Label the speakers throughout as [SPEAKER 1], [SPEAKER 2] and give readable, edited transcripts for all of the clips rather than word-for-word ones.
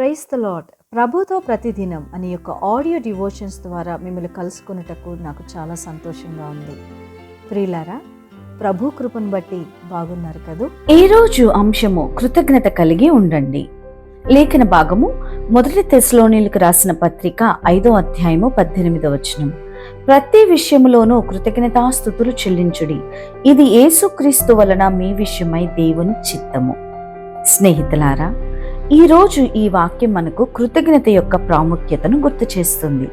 [SPEAKER 1] Praise the lord. ప్రభుతో ప్రతిదినం అనే యొక్క ఆడియో డివోషన్స్ ద్వారా మిమ్మల్ని కలుసుకున్నటకు నాకు చాలా సంతోషంగా ఉంది. ప్రియులారా, ప్రభు కృపను బట్టి బాగున్నారు కదూ.
[SPEAKER 2] ఈరోజు అంశము కృతజ్ఞత కలిగి ఉండండి. లేఖన భాగము 1 తెస్సలోనీయులకు రాసిన పత్రిక 5వ అధ్యాయము 18వ వచనం. ప్రతి విషయములోనూ కృతజ్ఞతాస్తుతులు చెల్లించుడి, ఇది యేసుక్రీస్తు వలన మీ విషయమై దేవుని చిత్తము. స్నేహితులారా, ఈరోజు ఈ వాక్యం మనకు కృతజ్ఞత యొక్క ప్రాముఖ్యతను గుర్తు చేస్తుంది.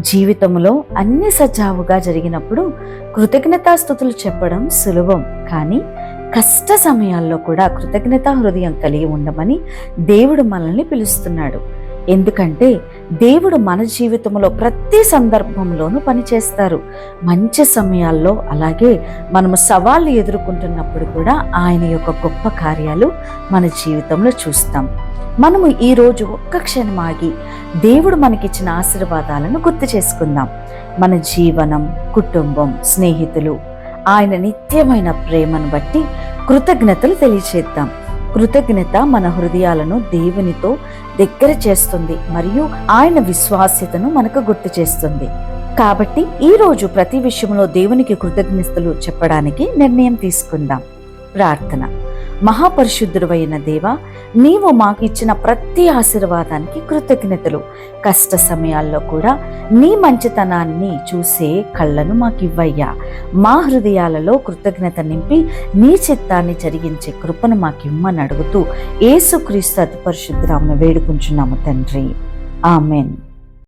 [SPEAKER 2] జీవితంలో అన్ని సజావుగా జరిగినప్పుడు కృతజ్ఞతాస్తుతులు చెప్పడం సులభం, కానీ కష్ట సమయాల్లో కూడా కృతజ్ఞతా హృదయం కలిగి ఉండమని దేవుడు మనల్ని పిలుస్తున్నాడు. ఎందుకంటే దేవుడు మన జీవితంలో ప్రతి సందర్భంలోనూ పనిచేస్తారు. మంచి సమయాల్లో, అలాగే మనము సవాళ్ళు ఎదుర్కొంటున్నప్పుడు కూడా ఆయన యొక్క గొప్ప కార్యాలు మన జీవితంలో చూస్తాం. మనము ఈరోజు ఒక్క క్షణం ఆగి దేవుడు మనకిచ్చిన ఆశీర్వాదాలను గుర్తు చేసుకుందాం. మన జీవనం, కుటుంబం, స్నేహితులు, ఆయన నిత్యమైన ప్రేమను బట్టి కృతజ్ఞతలు తెలియచేద్దాం. కృతజ్ఞత మన హృదయాలను దేవునితో దగ్గర చేస్తుంది మరియు ఆయన విశ్వాస్యతను మనకు గుర్తు చేస్తుంది. కాబట్టి ఈరోజు ప్రతి విషయంలో దేవునికి కృతజ్ఞతలు చెప్పడానికి నిర్ణయం తీసుకుందాం. ప్రార్థన. మహాపరిశుద్ధుడైన దేవా, నీవు మాకు ఇచ్చిన ప్రతి ఆశీర్వాదానికి కృతజ్ఞతలు. కష్ట సమయాల్లో కూడా నీ మంచితనాన్ని చూసే కళ్ళను మాకు ఇవ్వయ్యా. మా హృదయాలలో కృతజ్ఞత నింపి నీ చిత్తాన్ని జరిగించే కృపను మాకు ఇమ్మని అడుగుతూ యేసుక్రీస్తు అతి పరిశుద్ధ నామమున వేడుకుంటున్నాము తండ్రి. ఆమెన్.